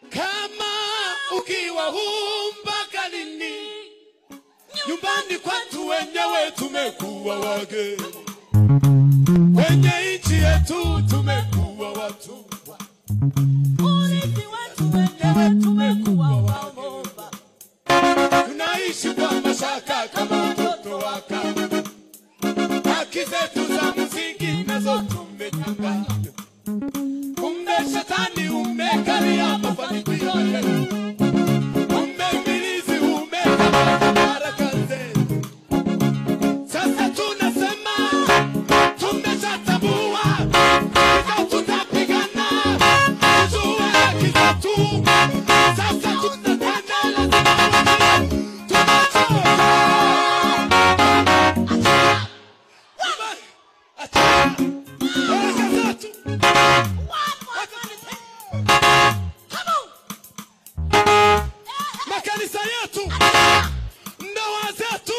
Kama ukiwa mpaka lini? Nyumbani kwetu wenyewe tumekuwa wageni, kwenye nchi yetu tumekuwa watumwa, urithi wetu wenyewe tumekuwa waomba. Tunaishi kwa mashaka kama watoto wa kaka, haki zetu za msingi nazo tumenyang'anywa. Kumbe shetani umekalia mafanikio yetu, kumbe mbilizi umekamata baraka zetu. Sasa tunasema tumeshatambua, sasa tutapigana tujue haki zetu. Sasa tunatenda lazima makanisa yetu, ndoa zetu,